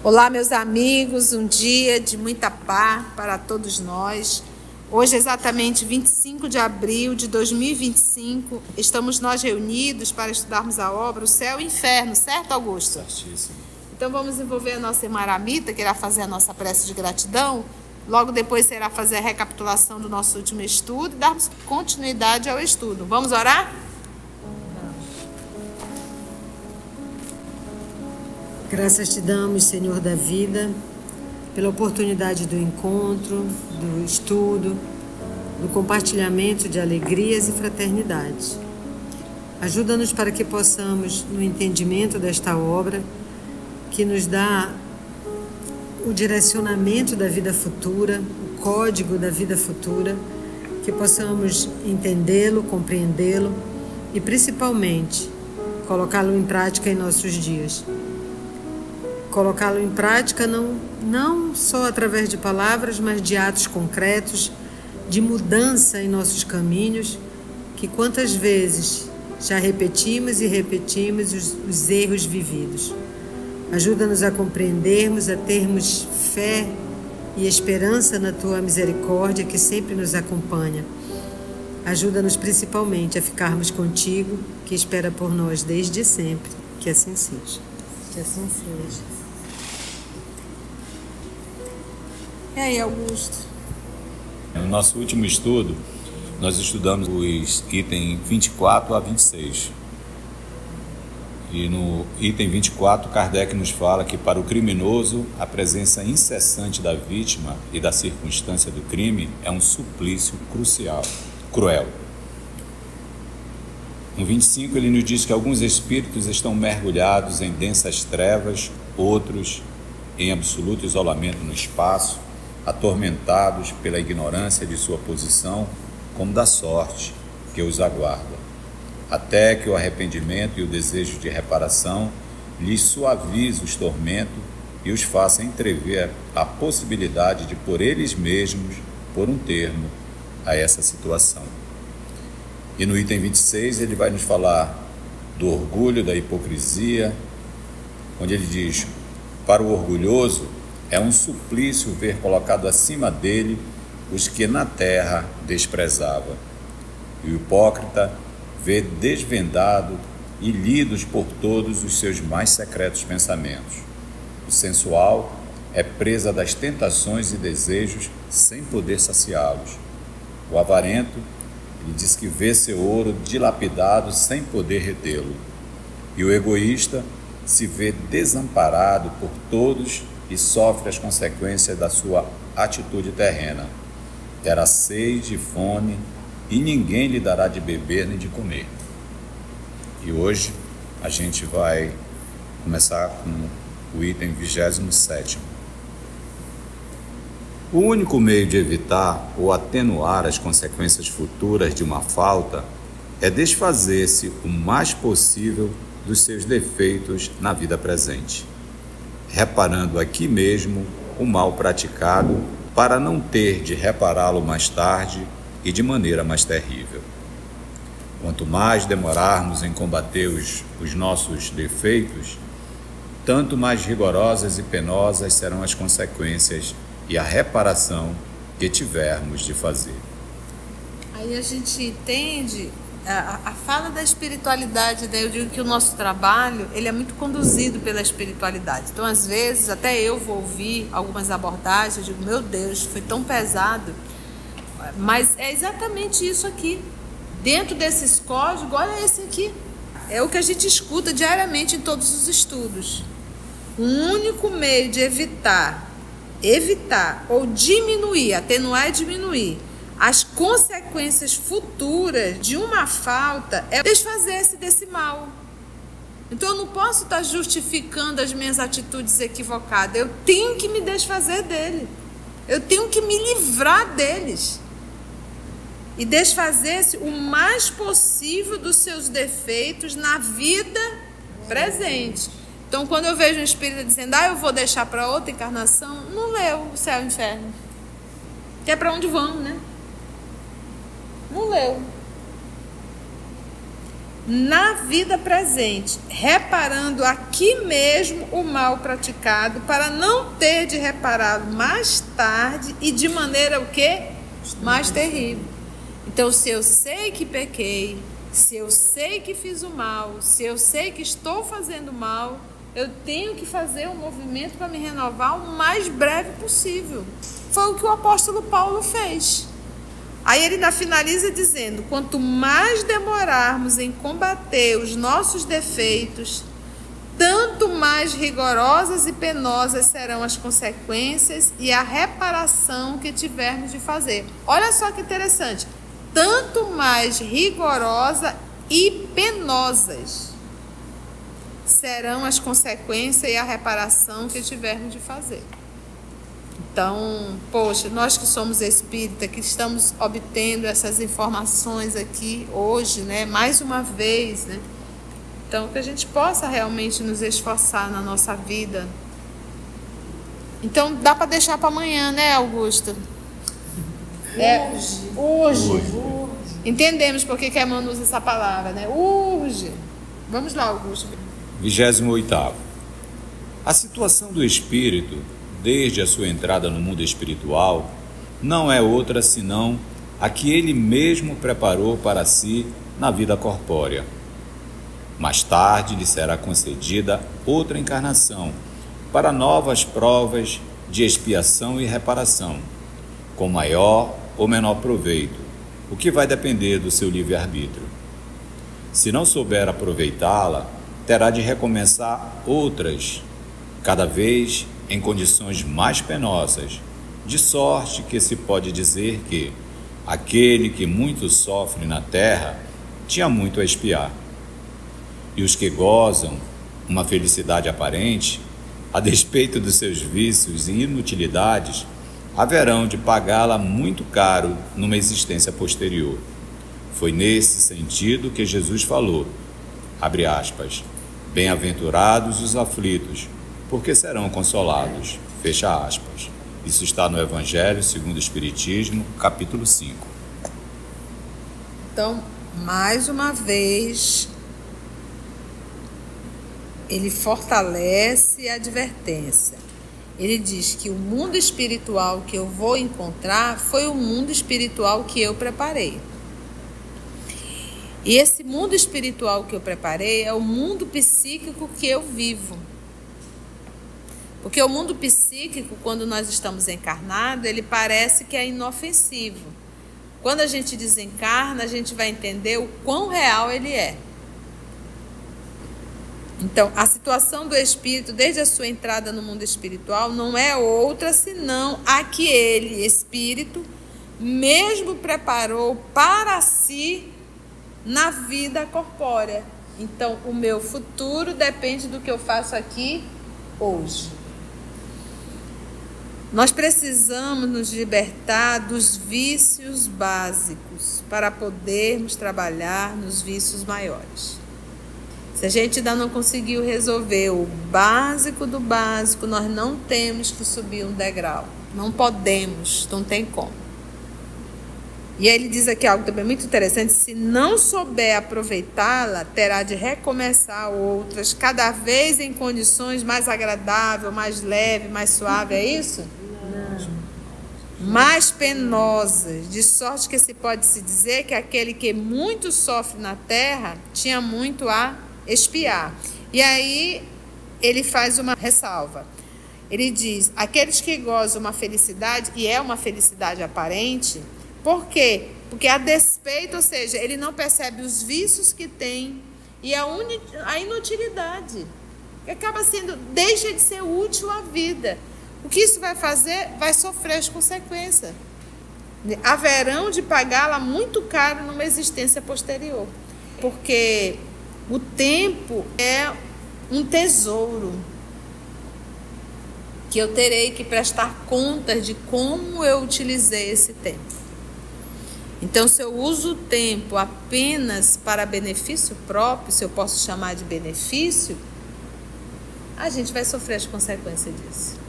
Olá, meus amigos, um dia de muita paz para todos nós. Hoje, exatamente 25 de abril de 2025, estamos nós reunidos para estudarmos a obra O Céu e o Inferno, certo, Augusto? Certíssimo. Então vamos envolver a nossa irmã Aramita, que irá fazer a nossa prece de gratidão. Logo depois será fazer a recapitulação do nosso último estudo e darmos continuidade ao estudo. Vamos orar? Graças te damos, Senhor da vida, pela oportunidade do encontro, do estudo, do compartilhamento de alegrias e fraternidade. Ajuda-nos para que possamos, no entendimento desta obra, que nos dá o direcionamento da vida futura, o código da vida futura, que possamos entendê-lo, compreendê-lo e, principalmente, colocá-lo em prática em nossos dias. Colocá-lo em prática não só através de palavras, mas de atos concretos, de mudança em nossos caminhos, que quantas vezes já repetimos e repetimos os erros vividos. Ajuda-nos a compreendermos, a termos fé e esperança na Tua misericórdia que sempre nos acompanha. Ajuda-nos principalmente a ficarmos contigo, que espera por nós desde sempre. Que assim seja. Que assim seja. E aí, Augusto? No nosso último estudo, nós estudamos os itens 24 a 26. E no item 24, Kardec nos fala que para o criminoso, a presença incessante da vítima e da circunstância do crime é um suplício cruel. No 25, ele nos diz que alguns espíritos estão mergulhados em densas trevas, outros em absoluto isolamento no espaço, atormentados pela ignorância de sua posição, como da sorte que os aguarda, até que o arrependimento e o desejo de reparação lhes suavize os tormentos e os faça entrever a possibilidade de por eles mesmos pôr um termo a essa situação. E no item 26 ele vai nos falar do orgulho, da hipocrisia, onde ele diz: para o orgulhoso é um suplício ver colocado acima dele os que na terra desprezava. E o hipócrita vê desvendado e lidos por todos os seus mais secretos pensamentos. O sensual é presa das tentações e desejos sem poder saciá-los. O avarento, ele diz que vê seu ouro dilapidado sem poder retê-lo. E o egoísta se vê desamparado por todos e sofre as consequências da sua atitude terrena. Terá sede e fome, e ninguém lhe dará de beber nem de comer. E hoje a gente vai começar com o item 27. O único meio de evitar ou atenuar as consequências futuras de uma falta é desfazer-se o mais possível dos seus defeitos na vida presente, reparando aqui mesmo o mal praticado para não ter de repará-lo mais tarde e de maneira mais terrível. Quanto mais demorarmos em combater os nossos defeitos, tanto mais rigorosas e penosas serão as consequências e a reparação que tivermos de fazer. Aí a gente entende a fala da espiritualidade, né? Eu digo que o nosso trabalho ele é muito conduzido pela espiritualidade. Então, às vezes, até eu vou ouvir algumas abordagens, eu digo, meu Deus, foi tão pesado. Mas é exatamente isso aqui. Dentro desses códigos, olha esse aqui. É o que a gente escuta diariamente em todos os estudos. O único meio de evitar ou diminuir, atenuar e diminuir as consequências futuras de uma falta é desfazer-se desse mal. Então eu não posso estar justificando as minhas atitudes equivocadas. Eu tenho que me desfazer dele. Eu tenho que me livrar deles. E desfazer-se o mais possível dos seus defeitos na vida presente. Então quando eu vejo um espírito dizendo, eu vou deixar para outra encarnação, não leu O Céu e o Inferno. Que é para onde vamos, né? Não leu. na vida presente, reparando aqui mesmo o mal praticado, para não ter de repará-lo mais tarde e de maneira o quê? Mais terrível. Então, se eu sei que pequei, se eu sei que fiz o mal, se eu sei que estou fazendo mal, eu tenho que fazer um movimento para me renovar o mais breve possível. Foi o que o apóstolo Paulo fez. Aí ele ainda finaliza dizendo: quanto mais demorarmos em combater os nossos defeitos, tanto mais rigorosas e penosas serão as consequências e a reparação que tivermos de fazer. Olha só que interessante. Tanto mais rigorosa e penosas serão as consequências e a reparação que tivermos de fazer. Então, poxa, nós que somos espírita, que estamos obtendo essas informações aqui hoje, né, mais uma vez, né? Então, que a gente possa realmente nos esforçar na nossa vida. Então, dá para deixar para amanhã, né, Augusto? Urge. Entendemos por que a Emmanuel usa essa palavra, né? Urge. Vamos lá, Augusto. 28º. A situação do espírito, desde a sua entrada no mundo espiritual, não é outra senão a que ele mesmo preparou para si na vida corpórea. Mais tarde lhe será concedida outra encarnação para novas provas de expiação e reparação, com maior ou menor proveito, o que vai depender do seu livre-arbítrio. Se não souber aproveitá-la, terá de recomeçar outras, cada vez em condições mais penosas, de sorte que se pode dizer que aquele que muito sofre na terra tinha muito a expiar. E os que gozam uma felicidade aparente, a despeito dos seus vícios e inutilidades, haverão de pagá-la muito caro numa existência posterior. Foi nesse sentido que Jesus falou, abre aspas, bem-aventurados os aflitos, porque serão consolados, fecha aspas. Isso está no Evangelho segundo o Espiritismo, capítulo 5. Então, mais uma vez, ele fortalece a advertência. Ele diz que o mundo espiritual que eu vou encontrar foi o mundo espiritual que eu preparei. E esse mundo espiritual que eu preparei é o mundo psíquico que eu vivo. Porque o mundo psíquico, quando nós estamos encarnados, ele parece que é inofensivo. Quando a gente desencarna, a gente vai entender o quão real ele é. Então, a situação do espírito, desde a sua entrada no mundo espiritual, não é outra senão a que ele, espírito, mesmo preparou para si na vida corpórea. Então, o meu futuro depende do que eu faço aqui hoje. Nós precisamos nos libertar dos vícios básicos para podermos trabalhar nos vícios maiores. Se a gente ainda não conseguiu resolver o básico do básico, nós não temos que subir um degrau. Não podemos, não tem como. E aí ele diz aqui algo também muito interessante: se não souber aproveitá-la, terá de recomeçar outras, cada vez em condições mais agradáveis, mais leve, mais suave, é isso? Mais penosas, de sorte que se pode se dizer que aquele que muito sofre na terra tinha muito a expiar. E aí ele faz uma ressalva. Ele diz: aqueles que gozam uma felicidade, e é uma felicidade aparente, por quê? Porque a despeito, ou seja, ele não percebe os vícios que tem e a inutilidade, que acaba sendo, deixa de ser útil à vida. O que isso vai fazer? Vai sofrer as consequências. Haverão de pagá-la muito caro numa existência posterior. Porque o tempo é um tesouro que eu terei que prestar contas de como eu utilizei esse tempo. Então, se eu uso o tempo apenas para benefício próprio, se eu posso chamar de benefício, a gente vai sofrer as consequências disso.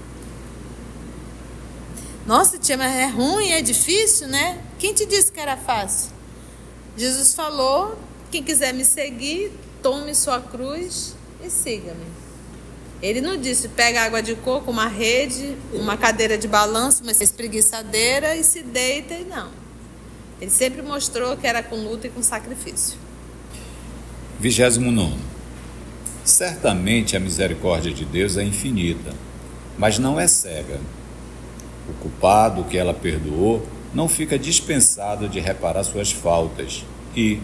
Nossa, tia, mas é ruim, é difícil, né? Quem te disse que era fácil? Jesus falou quem quiser me seguir, tome sua cruz e siga-me. Ele não disse, pega água de coco, uma rede, uma cadeira de balanço, uma espreguiçadeira e se deita e não. Ele sempre mostrou que era com luta e com sacrifício. 29. Certamente a misericórdia de Deus é infinita, mas não é cega. O culpado que ela perdoou não fica dispensado de reparar suas faltas e,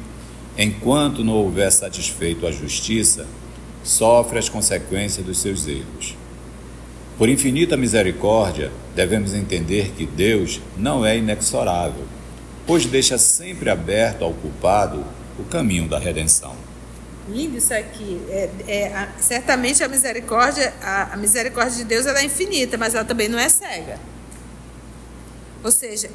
enquanto não houver satisfeito a justiça, sofre as consequências dos seus erros. Por infinita misericórdia, devemos entender que Deus não é inexorável, pois deixa sempre aberto ao culpado o caminho da redenção. Lindo isso aqui. Certamente a misericórdia de Deus ela é infinita, mas ela também não é cega. Ou seja,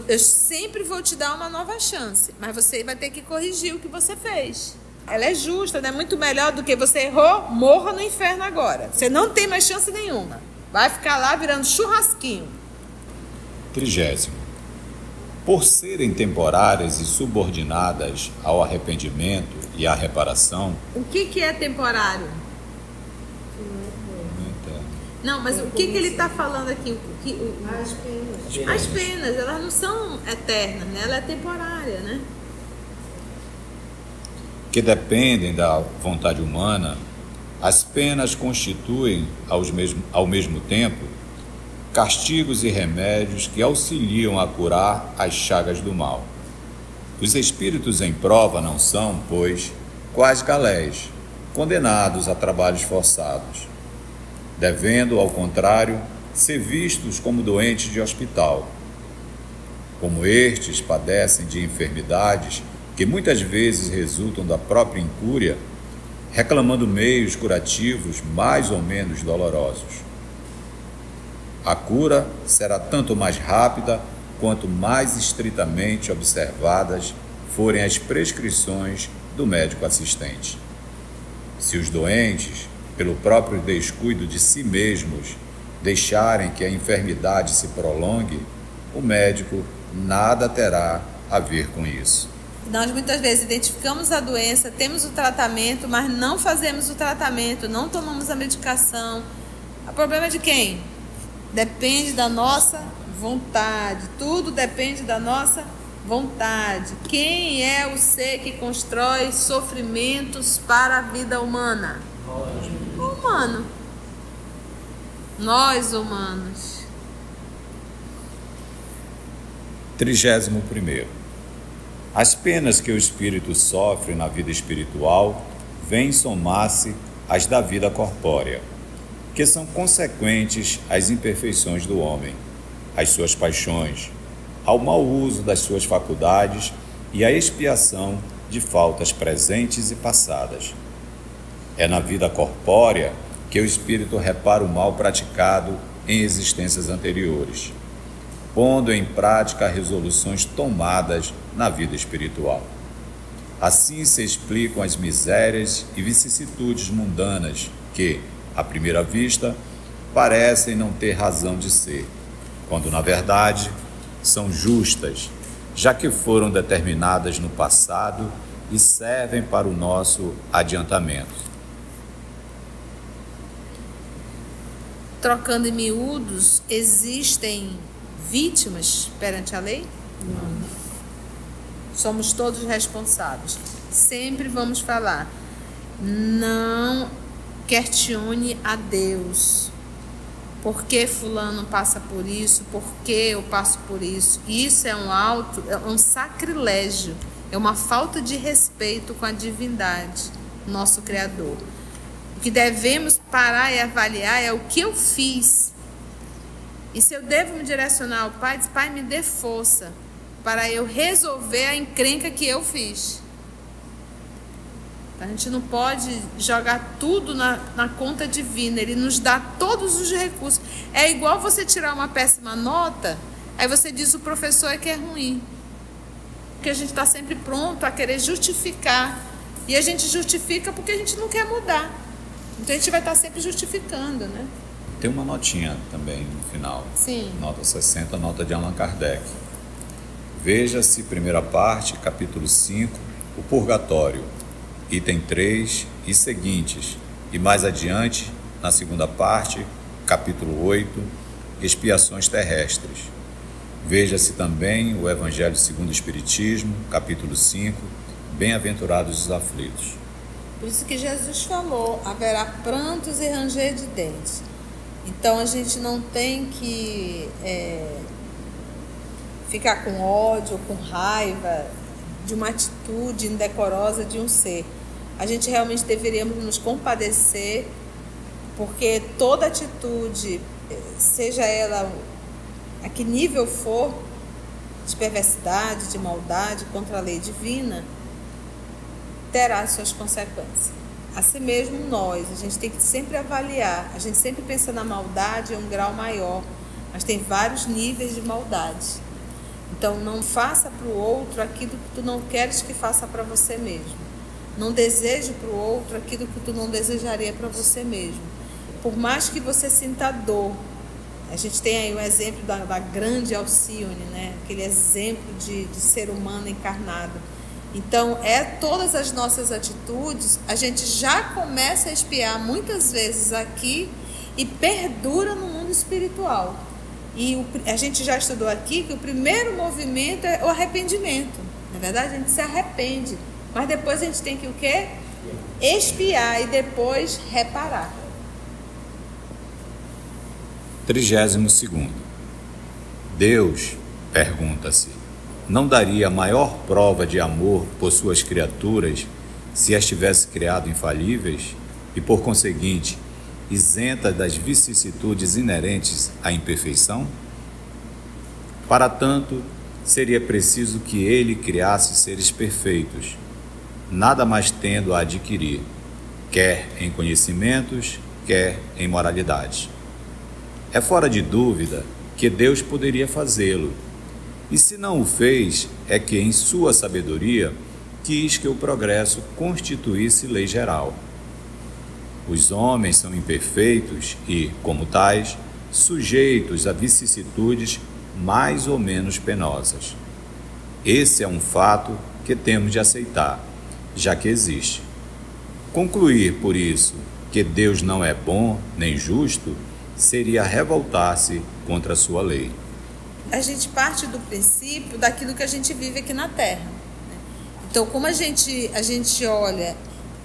eu sempre vou te dar uma nova chance, mas você vai ter que corrigir o que você fez. Ela é justa, né? Muito melhor do que você errou, morra no inferno agora. Você não tem mais chance nenhuma. Vai ficar lá virando churrasquinho. 30. Por serem temporárias e subordinadas ao arrependimento e à reparação... O que é temporário? Não, mas o que ele está falando aqui? As penas. As penas, elas não são eternas, né? Ela é temporária, né? Que dependem da vontade humana, as penas constituem, ao mesmo tempo, castigos e remédios que auxiliam a curar as chagas do mal. Os espíritos em prova não são, pois, quais galés, condenados a trabalhos forçados, devendo, ao contrário, ser vistos como doentes de hospital. Como estes padecem de enfermidades que muitas vezes resultam da própria incúria, reclamando meios curativos mais ou menos dolorosos. A cura será tanto mais rápida quanto mais estritamente observadas forem as prescrições do médico assistente. Se os doentes, pelo próprio descuido de si mesmos, deixarem que a enfermidade se prolongue, o médico nada terá a ver com isso. Nós muitas vezes identificamos a doença, temos o tratamento, mas não fazemos o tratamento, não tomamos a medicação. O problema é de quem? Depende da nossa vontade. Tudo depende da nossa vontade. Quem é o ser que constrói sofrimentos para a vida humana? O humano. Nós humanos. 31. As penas que o espírito sofre na vida espiritual vêm somar-se às da vida corpórea, que são consequentes às imperfeições do homem, às suas paixões, ao mau uso das suas faculdades e à expiação de faltas presentes e passadas. É na vida corpórea que o espírito repara o mal praticado em existências anteriores, pondo em prática resoluções tomadas na vida espiritual. Assim se explicam as misérias e vicissitudes mundanas que, à primeira vista, parecem não ter razão de ser, quando, na verdade, são justas, já que foram determinadas no passado e servem para o nosso adiantamento. Trocando em miúdos, existem vítimas perante a lei? Não. Somos todos responsáveis. Sempre vamos falar, não questione a Deus. Por que fulano passa por isso? Por que eu passo por isso? Isso é um sacrilégio, é uma falta de respeito com a divindade, nosso Criador. O que devemos parar e avaliar é o que eu fiz. E se eu devo me direcionar ao Pai, diz, Pai, me dê força para eu resolver a encrenca que eu fiz. A gente não pode jogar tudo na conta divina. Ele nos dá todos os recursos. É igual você tirar uma péssima nota, aí você diz o professor é que é ruim. Porque a gente está sempre pronto a querer justificar. E a gente justifica porque a gente não quer mudar. Então a gente vai estar sempre justificando, né? Tem uma notinha também no final. Sim. Nota 60, nota de Allan Kardec. Veja-se, primeira parte, capítulo 5, o purgatório, item 3 e seguintes, e mais adiante, na segunda parte, capítulo 8, expiações terrestres. Veja-se também o Evangelho segundo o Espiritismo, capítulo 5, bem-aventurados os aflitos. Por isso que Jesus falou, haverá prantos e ranger de dentes. Então a gente não tem que ficar com ódio ou com raiva de uma atitude indecorosa de um ser. A gente realmente deveríamos nos compadecer, porque toda atitude, seja ela a que nível for, de perversidade, de maldade contra a lei divina, terá suas consequências. Assim mesmo a gente tem que sempre avaliar, a gente sempre pensa na maldade em um grau maior, mas tem vários níveis de maldade. Então não faça para o outro aquilo que tu não queres que faça para você mesmo. Não deseje para o outro aquilo que tu não desejaria para você mesmo. Por mais que você sinta dor, a gente tem aí o exemplo da grande Alcione, né? Aquele exemplo de ser humano encarnado. Então, todas as nossas atitudes, a gente já começa a espiar muitas vezes aqui e perdura no mundo espiritual. E a gente já estudou aqui que o primeiro movimento é o arrependimento. Na verdade, a gente se arrepende, mas depois a gente tem que o quê? Espiar e depois reparar. 32º. Deus, pergunta-se, não daria maior prova de amor por suas criaturas se as tivesse criado infalíveis e, por conseguinte, isentas das vicissitudes inerentes à imperfeição? Para tanto, seria preciso que ele criasse seres perfeitos, nada mais tendo a adquirir, quer em conhecimentos, quer em moralidade. É fora de dúvida que Deus poderia fazê-lo, e se não o fez, é que em sua sabedoria quis que o progresso constituísse lei geral. Os homens são imperfeitos e, como tais, sujeitos a vicissitudes mais ou menos penosas. Esse é um fato que temos de aceitar, já que existe. Concluir, por isso, que Deus não é bom nem justo, seria revoltar-se contra a sua lei. A gente parte do princípio daquilo que a gente vive aqui na Terra, né? Então, como a gente olha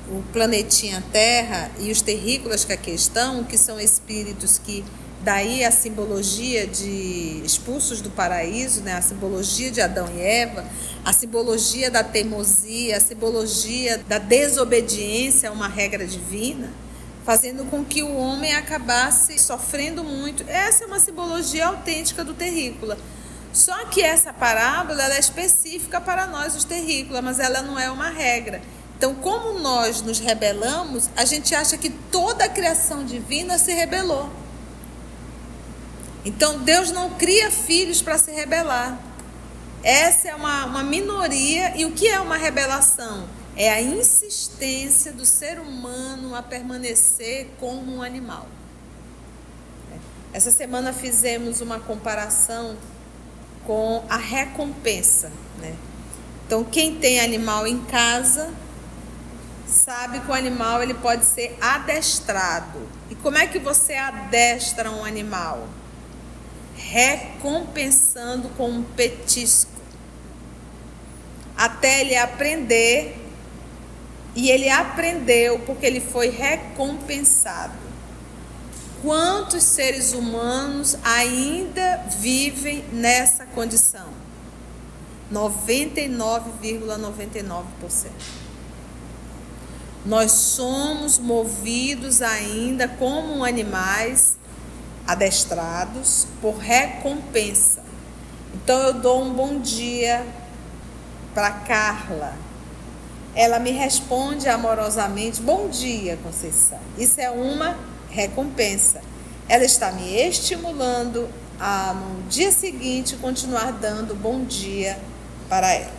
o planetinha Terra e os terrícolas que aqui estão, que são espíritos que, daí a simbologia de expulsos do paraíso, né? A simbologia de Adão e Eva, a simbologia da teimosia, a simbologia da desobediência a uma regra divina, fazendo com que o homem acabasse sofrendo muito. Essa é uma simbologia autêntica do terrícola. Só que essa parábola ela é específica para nós, os terrícolas, mas ela não é uma regra. Então, como nós nos rebelamos, a gente acha que toda a criação divina se rebelou. Então, Deus não cria filhos para se rebelar. Essa é uma minoria. E o que é uma rebelação? É a insistência do ser humano a permanecer como um animal. Essa semana fizemos uma comparação com a recompensa, né? Então, quem tem animal em casa sabe que o animal ele pode ser adestrado. E como é que você adestra um animal? Recompensando com um petisco, até ele aprender. E ele aprendeu porque ele foi recompensado. Quantos seres humanos ainda vivem nessa condição? 99,99%. Nós somos movidos ainda como animais adestrados por recompensa. Então eu dou um bom dia para Carla. Ela me responde amorosamente, bom dia, Conceição. Isso é uma recompensa. Ela está me estimulando a, no dia seguinte, continuar dando bom dia para ela.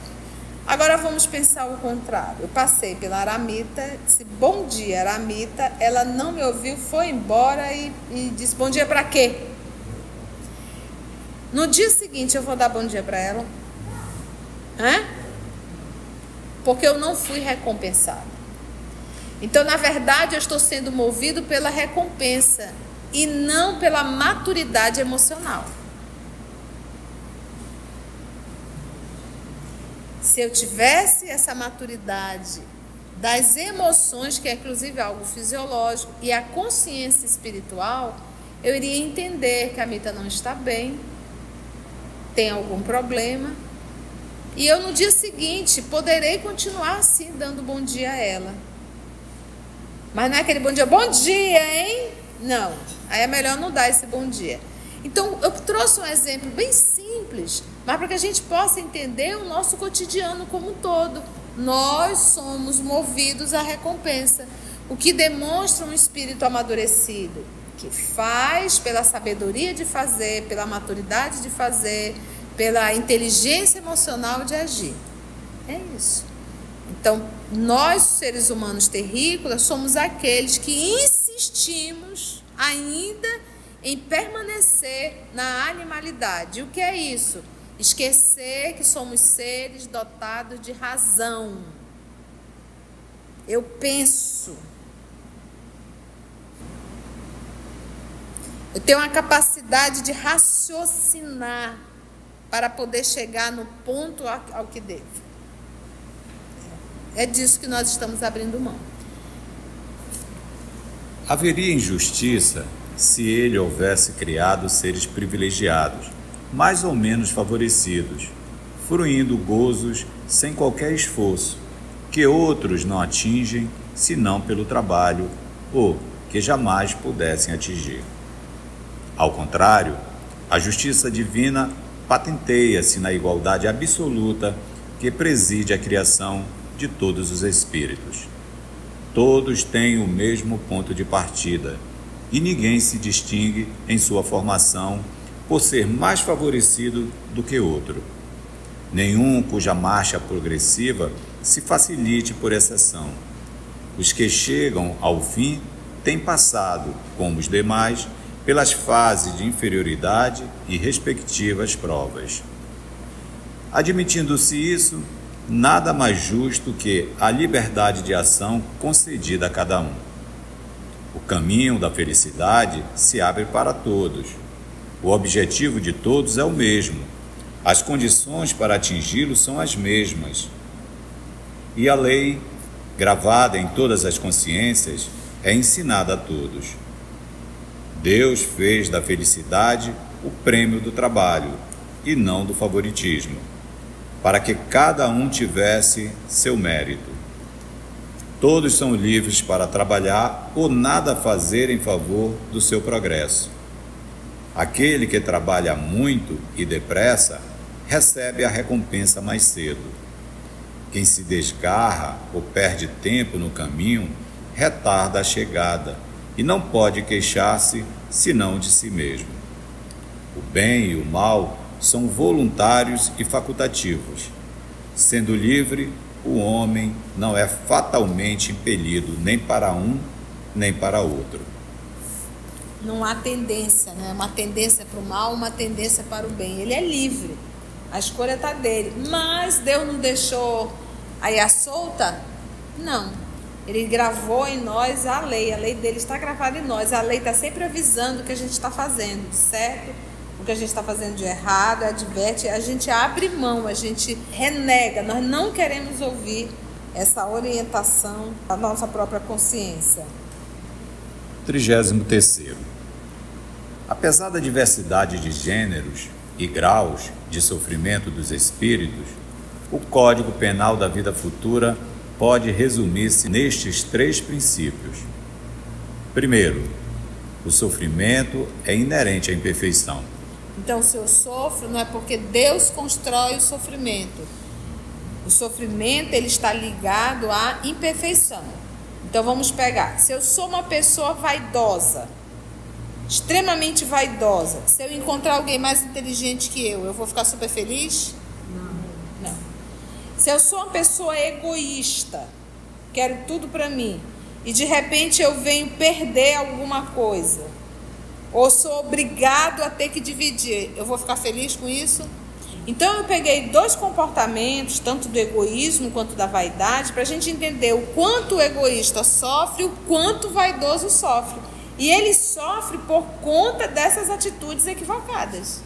Agora vamos pensar o contrário. Eu passei pela Aramita, disse bom dia, Aramita. Ela não me ouviu, foi embora e disse bom dia para quê? No dia seguinte eu vou dar bom dia para ela? porque eu não fui recompensado. Então, na verdade, eu estou sendo movido pela recompensa e não pela maturidade emocional. Se eu tivesse essa maturidade das emoções, que é inclusive algo fisiológico, e a consciência espiritual, eu iria entender que a Mita não está bem, tem algum problema, e eu no dia seguinte poderei continuar assim, dando bom dia a ela. Mas não é aquele bom dia, hein? Não, aí é melhor não dar esse bom dia. Então, eu trouxe um exemplo bem simples, mas para que a gente possa entender o nosso cotidiano como um todo. Nós somos movidos à recompensa, o que demonstra um espírito amadurecido, que faz pela sabedoria de fazer, pela maturidade de fazer, pela inteligência emocional de agir. É isso. Então, nós, seres humanos terrícolas, somos aqueles que insistimos ainda em permanecer na animalidade. E o que é isso? Esquecer que somos seres dotados de razão. Eu penso. Eu tenho uma capacidade de raciocinar para poder chegar no ponto ao que devo. É disso que nós estamos abrindo mão. Haveria injustiça se ele houvesse criado seres privilegiados, mais ou menos favorecidos, fruindo gozos sem qualquer esforço, que outros não atingem senão pelo trabalho, ou que jamais pudessem atingir. Ao contrário, a justiça divina patenteia-se na igualdade absoluta que preside a criação de todos os espíritos. Todos têm o mesmo ponto de partida, e ninguém se distingue em sua formação por ser mais favorecido do que outro. Nenhum cuja marcha progressiva se facilite por exceção. Os que chegam ao fim têm passado, como os demais, pelas fases de inferioridade e respectivas provas. Admitindo-se isso, nada mais justo que a liberdade de ação concedida a cada um. O caminho da felicidade se abre para todos. O objetivo de todos é o mesmo. As condições para atingi-lo são as mesmas. E a lei, gravada em todas as consciências, é ensinada a todos. Deus fez da felicidade o prêmio do trabalho e não do favoritismo, para que cada um tivesse seu mérito. Todos são livres para trabalhar ou nada fazer em favor do seu progresso. Aquele que trabalha muito e depressa recebe a recompensa mais cedo. Quem se desgarra ou perde tempo no caminho retarda a chegada e não pode queixar-se senão de si mesmo. O bem e o mal são voluntários e facultativos. Sendo livre, o homem não é fatalmente impelido nem para um nem para outro. Não há tendência, né? Uma tendência para o mal, uma tendência para o bem. Ele é livre, a escolha está dele. Mas Deus não deixou aí a solta? Não. Ele gravou em nós a lei dele está gravada em nós. A lei está sempre avisando o que a gente está fazendo, certo? O que a gente está fazendo de errado, adverte, a gente abre mão, a gente renega, nós não queremos ouvir essa orientação da nossa própria consciência. 33º. Apesar da diversidade de gêneros e graus de sofrimento dos espíritos, o Código Penal da Vida Futura pode resumir-se nestes 3 princípios. Primeiro, o sofrimento é inerente à imperfeição. Então, se eu sofro, não é porque Deus constrói o sofrimento. O sofrimento, ele está ligado à imperfeição. Então, vamos pegar. Se eu sou uma pessoa vaidosa, extremamente vaidosa, se eu encontrar alguém mais inteligente que eu vou ficar super feliz? Não. Se eu sou uma pessoa egoísta, quero tudo para mim, e de repente eu venho perder alguma coisa, ou sou obrigado a ter que dividir, eu vou ficar feliz com isso? Então eu peguei 2 comportamentos, tanto do egoísmo quanto da vaidade, para a gente entender o quanto o egoísta sofre, o quanto o vaidoso sofre. E ele sofre por conta dessas atitudes equivocadas.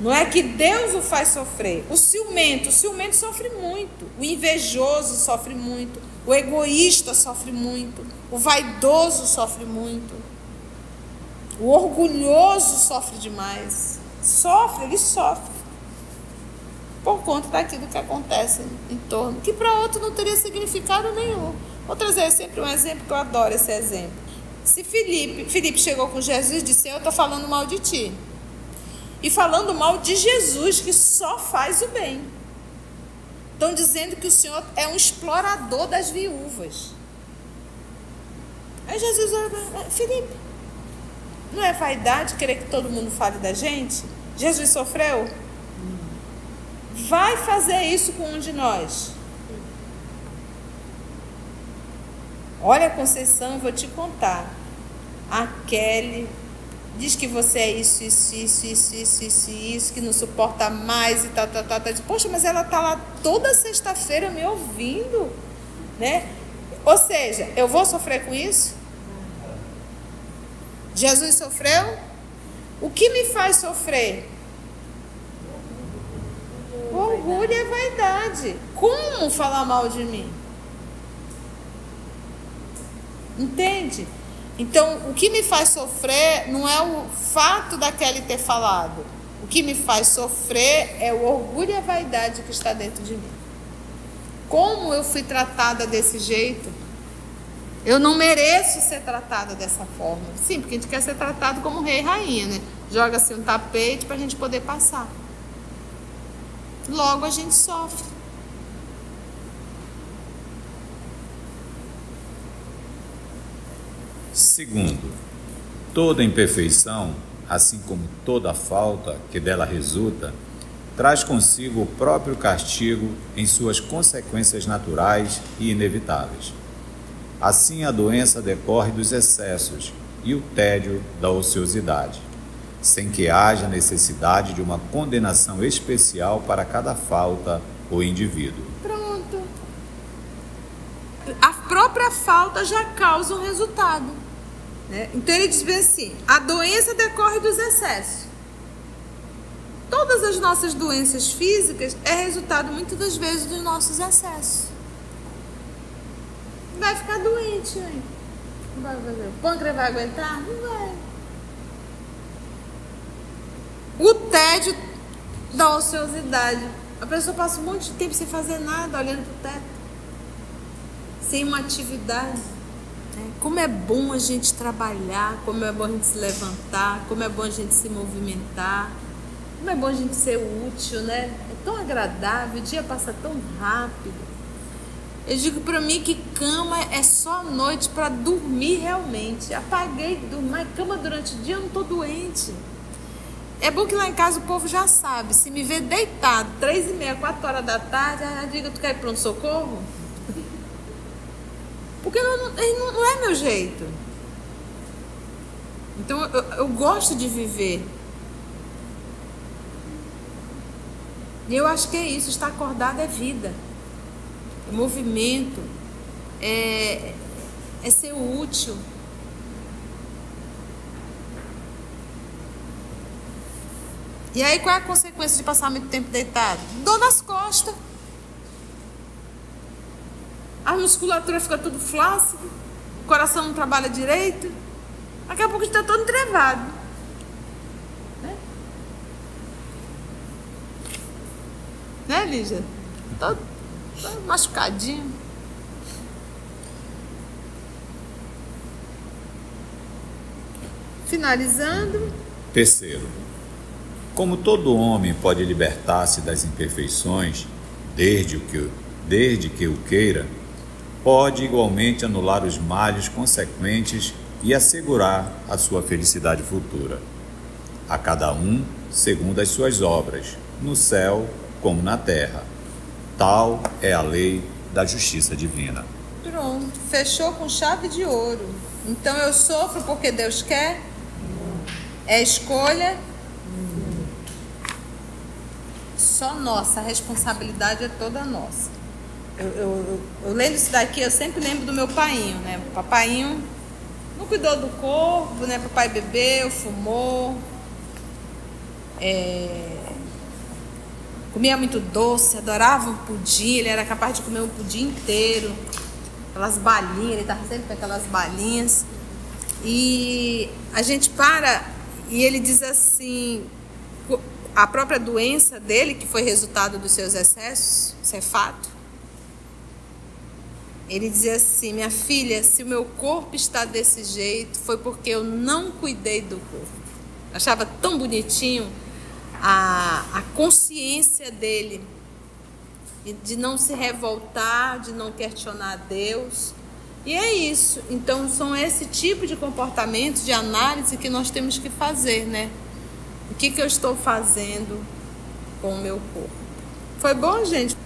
Não é que Deus o faz sofrer. O ciumento sofre muito. O invejoso sofre muito. O egoísta sofre muito. O vaidoso sofre muito. O orgulhoso sofre demais. Ele sofre. Por conta daquilo que acontece em torno. Que para outro não teria significado nenhum. Vou trazer sempre um exemplo que eu adoro esse exemplo. Se Filipe chegou com Jesus e disse: eu estou falando mal de ti. E falando mal de Jesus, que só faz o bem. Estão dizendo que o Senhor é um explorador das viúvas. Aí Jesus olha: Filipe, não é vaidade querer que todo mundo fale da gente? Jesus sofreu? Vai fazer isso com um de nós. Olha, Conceição, eu vou te contar. A Kelly diz que você é isso, que não suporta mais e tal. Poxa, mas ela tá lá toda sexta-feira me ouvindo, né? Ou seja, eu vou sofrer com isso? Jesus sofreu? O que me faz sofrer? O orgulho e a vaidade. Como falar mal de mim? Entende? Então, o que me faz sofrer não é o fato da Kelly ter falado. O que me faz sofrer é o orgulho e a vaidade que está dentro de mim. Como eu fui tratada desse jeito? Eu não mereço ser tratada dessa forma. Sim, porque a gente quer ser tratado como rei e rainha, né? Joga-se um tapete para a gente poder passar. Logo a gente sofre. Segundo, toda imperfeição, assim como toda falta que dela resulta, traz consigo o próprio castigo em suas consequências naturais e inevitáveis. Assim, a doença decorre dos excessos e o tédio da ociosidade, sem que haja necessidade de uma condenação especial para cada falta ou indivíduo. Pronto. A própria falta já causa um resultado, né? Então ele diz bem assim: a doença decorre dos excessos. Todas as nossas doenças físicas é resultado muitas das vezes dos nossos excessos. Vai ficar doente, hein? Não vai fazer. O pâncreas vai aguentar? Não vai. O tédio da ociosidade. A pessoa passa um monte de tempo sem fazer nada, olhando para o teto, sem uma atividade. Como é bom a gente trabalhar, como é bom a gente se levantar, como é bom a gente se movimentar, como é bom a gente ser útil, né? É tão agradável, o dia passa tão rápido. Eu digo para mim que cama é só à noite para dormir realmente. Apaguei dormir cama durante o dia, eu não estou doente. É bom que lá em casa o povo já sabe. Se me vê deitado 3h30, 4 horas da tarde, diga: tu quer ir pronto-socorro? Porque não é meu jeito. Então eu gosto de viver. E eu acho que é isso. Estar acordado é vida. É movimento. É ser útil. E aí qual é a consequência de passar muito tempo deitado? Dor nas costas. A musculatura fica tudo flácido. O coração não trabalha direito. Daqui a pouco a gente está todo entrevado. Né, Lígia? Todo machucadinho. Finalizando. Terceiro, como todo homem pode libertar-se das imperfeições, desde que o queira, pode igualmente anular os males consequentes e assegurar a sua felicidade futura. A cada um segundo as suas obras, no céu como na terra. Tal é a lei da justiça divina. Pronto, fechou com chave de ouro. Então eu sofro porque Deus quer? É escolha? só nossa, a responsabilidade é toda nossa. Eu lendo isso daqui, eu sempre lembro do meu painho, né? O papainho não cuidou do corpo, né? Papai bebeu, fumou, comia muito doce, adorava um pudim, ele era capaz de comer um pudim inteiro, aquelas balinhas, ele estava sempre com aquelas balinhas. E a gente para e ele diz assim, a própria doença dele, que foi resultado dos seus excessos, isso é fato. Ele dizia assim: minha filha, se o meu corpo está desse jeito, foi porque eu não cuidei do corpo. Achava tão bonitinho a consciência dele, de não se revoltar, de não questionar Deus. E é isso. Então, são esse tipo de comportamento, de análise que nós temos que fazer, né? O que eu estou fazendo com o meu corpo? Foi bom, gente?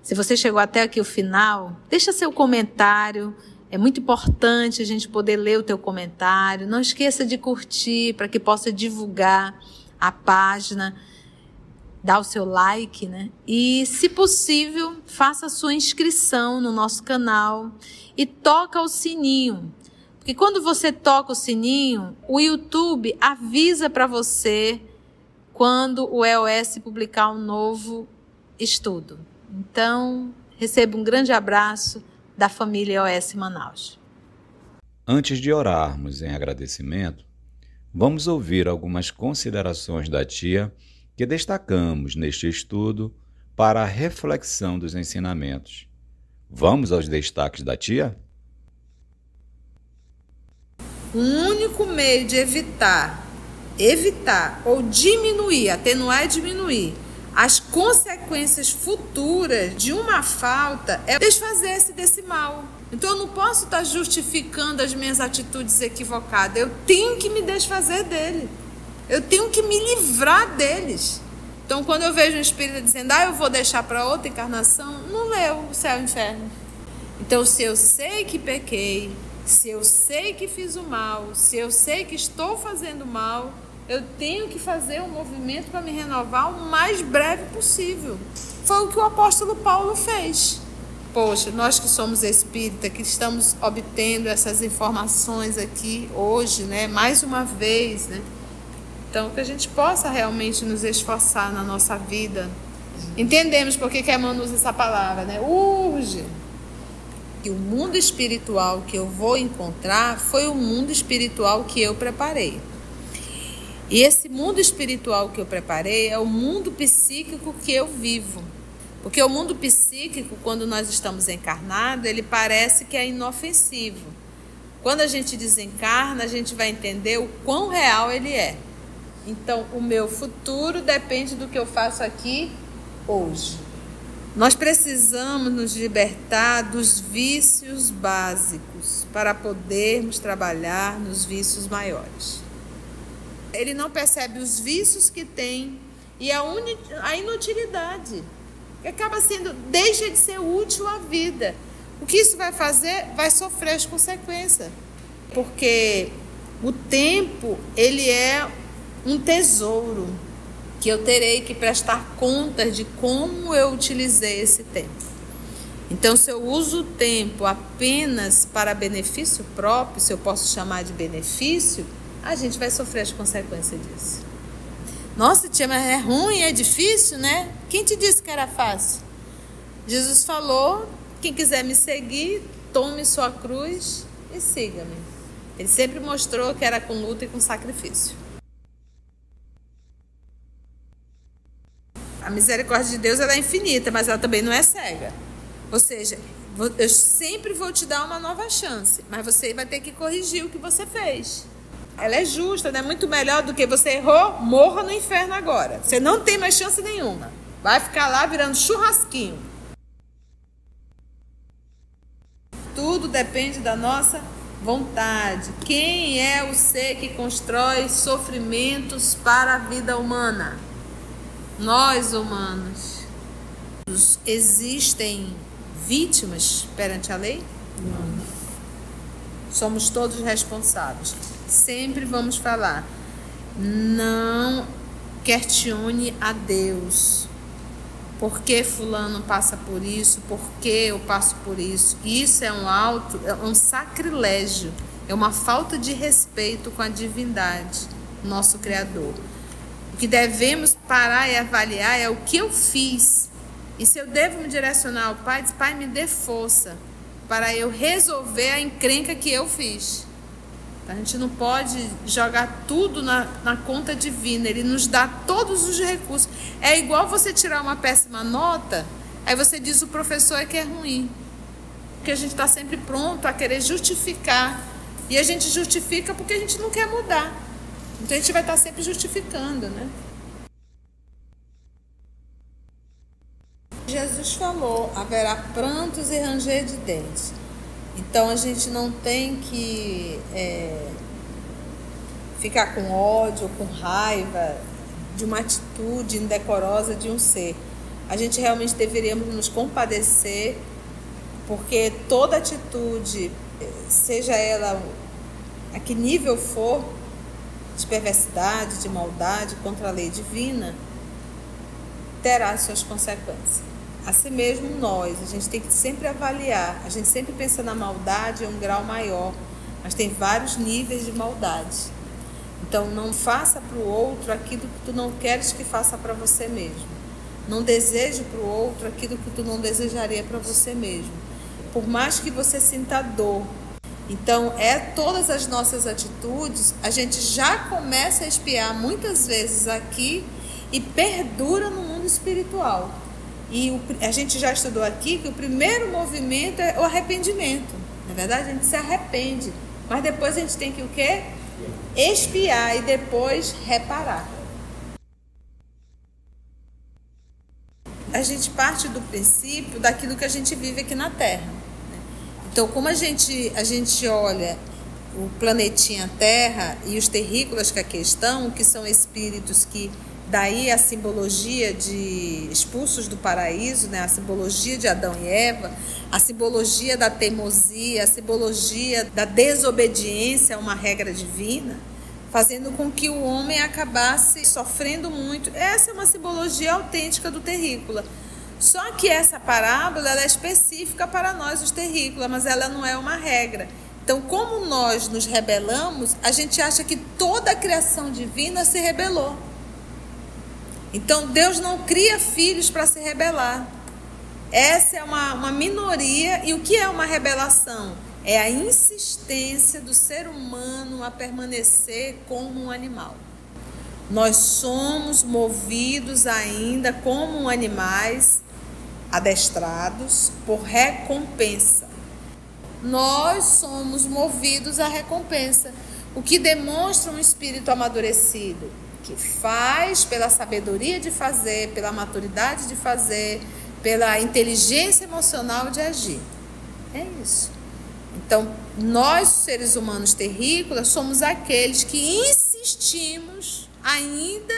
Se você chegou até aqui o final, deixa seu comentário. É muito importante a gente poder ler o teu comentário. Não esqueça de curtir para que possa divulgar a página. Dá o seu like, né? E, se possível, faça a sua inscrição no nosso canal e toca o sininho. Porque quando você toca o sininho, o YouTube avisa para você quando o EOS publicar um novo estudo. Então, receba um grande abraço da família EOS Manaus. Antes de orarmos em agradecimento, vamos ouvir algumas considerações da tia que destacamos neste estudo para a reflexão dos ensinamentos. Vamos aos destaques da tia? O único meio de evitar ou diminuir, atenuar e diminuir as consequências futuras de uma falta é desfazer-se desse mal. Então eu não posso estar justificando as minhas atitudes equivocadas. Eu tenho que me desfazer dele. Eu tenho que me livrar deles. Então, quando eu vejo um espírito dizendo, eu vou deixar para outra encarnação, não leu o céu e o inferno. Então, se eu sei que pequei, se eu sei que fiz o mal, se eu sei que estou fazendo mal, eu tenho que fazer um movimento para me renovar o mais breve possível. Foi o que o apóstolo Paulo fez. Poxa, nós que somos espírita, que estamos obtendo essas informações aqui hoje, né? Mais uma vez, né? Então, que a gente possa realmente nos esforçar na nossa vida. Entendemos por que a Emmanuel usa essa palavra, né? Urge. E o mundo espiritual que eu vou encontrar foi o mundo espiritual que eu preparei. E esse mundo espiritual que eu preparei é o mundo psíquico que eu vivo. Porque o mundo psíquico, quando nós estamos encarnados, ele parece que é inofensivo. Quando a gente desencarna, a gente vai entender o quão real ele é. Então, o meu futuro depende do que eu faço aqui hoje. Nós precisamos nos libertar dos vícios básicos para podermos trabalhar nos vícios maiores. Ele não percebe os vícios que tem e a inutilidade. Acaba sendo, deixa de ser útil à vida. O que isso vai fazer? Vai sofrer as consequências. Porque o tempo, ele é um tesouro que eu terei que prestar contas de como eu utilizei esse tempo. Então, se eu uso o tempo apenas para benefício próprio, se eu posso chamar de benefício, a gente vai sofrer as consequências disso. Nossa, tia, mas é ruim, é difícil, né? Quem te disse que era fácil? Jesus falou, quem quiser me seguir, tome sua cruz e siga-me. Ele sempre mostrou que era com luta e com sacrifício. A misericórdia de Deus, ela é infinita, mas ela também não é cega. Ou seja, eu sempre vou te dar uma nova chance, mas você vai ter que corrigir o que você fez. Ela é justa, né? Muito melhor do que você errou, morra no inferno agora. Você não tem mais chance nenhuma. Vai ficar lá virando churrasquinho. Tudo depende da nossa vontade. Quem é o ser que constrói sofrimentos para a vida humana? Nós, humanos. Existem vítimas perante a lei? Não. Somos todos responsáveis. Sempre vamos falar, não questione a Deus. Por que fulano passa por isso? Por que eu passo por isso? Isso é um sacrilégio, é uma falta de respeito com a divindade, nosso Criador. O que devemos parar e avaliar é o que eu fiz. E se eu devo me direcionar ao Pai, diz: Pai, me dê força para eu resolver a encrenca que eu fiz. A gente não pode jogar tudo na conta divina. Ele nos dá todos os recursos. É igual você tirar uma péssima nota, aí você diz o professor é que é ruim. Porque a gente está sempre pronto a querer justificar. E a gente justifica porque a gente não quer mudar. Então a gente vai estar sempre justificando, né? Jesus falou: haverá prantos e ranger de dentes. Então a gente não tem que ficar com ódio, com raiva de uma atitude indecorosa de um ser. A gente realmente deveríamos nos compadecer, porque toda atitude, seja ela a que nível for, de perversidade, de maldade contra a lei divina, terá suas consequências. Assim mesmo a gente tem que sempre avaliar. A gente sempre pensa na maldade em um grau maior, mas tem vários níveis de maldade. Então não faça para o outro aquilo que tu não queres que faça para você mesmo. Não deseje para o outro aquilo que tu não desejaria para você mesmo, por mais que você sinta dor. Então todas as nossas atitudes a gente já começa a espiar muitas vezes aqui e perdura no mundo espiritual. E a gente já estudou aqui que o primeiro movimento é o arrependimento. Na verdade, a gente se arrepende, mas depois a gente tem que o quê? Expiar e depois reparar. A gente parte do princípio daquilo que a gente vive aqui na Terra. Então, como a gente olha o planetinha Terra e os terrícolas que aqui estão, que são espíritos que... Daí a simbologia de expulsos do paraíso, né? A simbologia de Adão e Eva, a simbologia da teimosia, a simbologia da desobediência a uma regra divina, fazendo com que o homem acabasse sofrendo muito. Essa é uma simbologia autêntica do terrícola. Só que essa parábola ela é específica para nós, os terrícolas, mas ela não é uma regra. Então, como nós nos rebelamos, a gente acha que toda a criação divina se rebelou. Então, Deus não cria filhos para se rebelar. Essa é uma minoria. E o que é uma rebelação? É a insistência do ser humano a permanecer como um animal. Nós somos movidos ainda como animais adestrados por recompensa. Nós somos movidos à recompensa, o que demonstra um espírito amadurecido, que faz pela sabedoria de fazer, pela maturidade de fazer, pela inteligência emocional de agir. É isso. Então, nós, seres humanos terrícolas, somos aqueles que insistimos ainda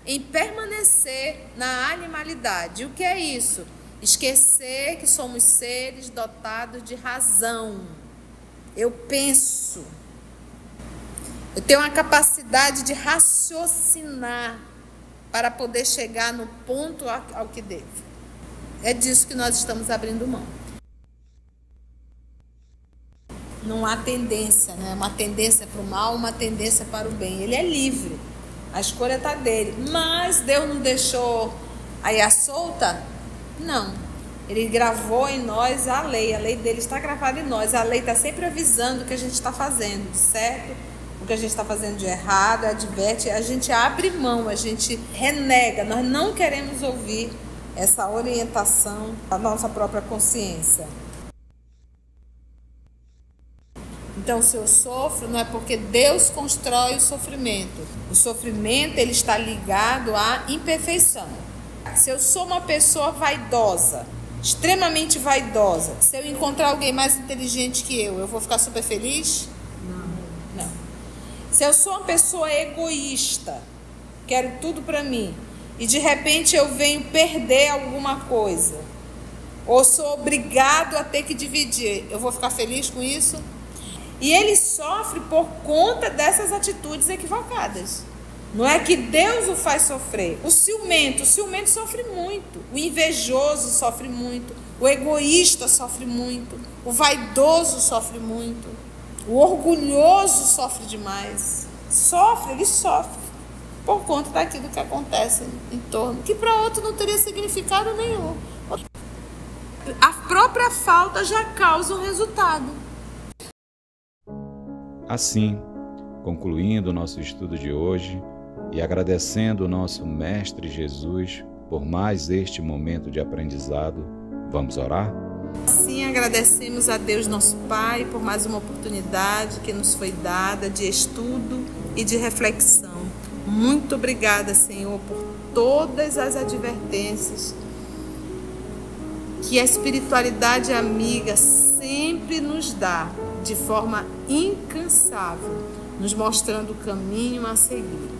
em permanecer na animalidade. E o que é isso? Esquecer que somos seres dotados de razão. Eu penso. Eu tenho uma capacidade de raciocinar para poder chegar no ponto ao que devo. É disso que nós estamos abrindo mão. Não há tendência, né? Uma tendência para o mal, uma tendência para o bem. Ele é livre. A escolha está dele. Mas Deus não deixou aí a solta? Não. Ele gravou em nós a lei dele está gravada em nós. A lei está sempre avisando o que a gente está fazendo de certo, o que a gente está fazendo de errado, adverte, a gente abre mão, a gente renega, nós não queremos ouvir essa orientação da nossa própria consciência. Então, se eu sofro, não é porque Deus constrói o sofrimento. O sofrimento, ele está ligado à imperfeição. Se eu sou uma pessoa vaidosa, extremamente vaidosa, se eu encontrar alguém mais inteligente que eu vou ficar super feliz? Não. Se eu sou uma pessoa egoísta, quero tudo para mim, e de repente eu venho perder alguma coisa, ou sou obrigado a ter que dividir, eu vou ficar feliz com isso? E ele sofre por conta dessas atitudes equivocadas. Não é que Deus o faz sofrer. O ciumento sofre muito. O invejoso sofre muito. O egoísta sofre muito. O vaidoso sofre muito. O orgulhoso sofre demais. Ele sofre por conta daquilo que acontece em torno, que para outro não teria significado nenhum. A própria falta já causa um resultado. Assim, concluindo o nosso estudo de hoje e agradecendo o nosso Mestre Jesus por mais este momento de aprendizado, vamos orar? Sim, agradecemos a Deus, nosso Pai, por mais uma oportunidade que nos foi dada de estudo e de reflexão. Muito obrigada, Senhor, por todas as advertências que a espiritualidade amiga sempre nos dá de forma incansável, nos mostrando o caminho a seguir.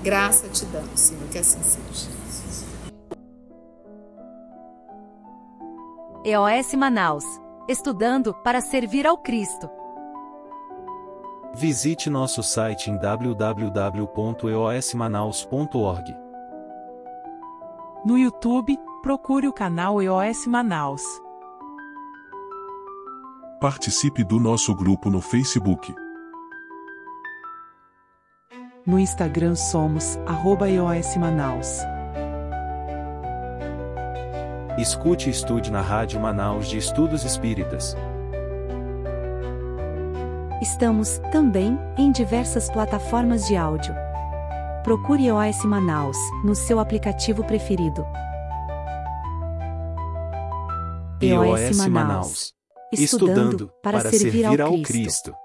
Graça te damos, Senhor, que assim seja. EOS Manaus. Estudando para servir ao Cristo. Visite nosso site em www.eosmanaus.org. No YouTube, procure o canal EOS Manaus. Participe do nosso grupo no Facebook. No Instagram somos @EOS Manaus. Escute e estude na Rádio Manaus de Estudos Espíritas. Estamos, também, em diversas plataformas de áudio. Procure EOS Manaus, no seu aplicativo preferido. EOS Manaus. Estudando para servir ao Cristo.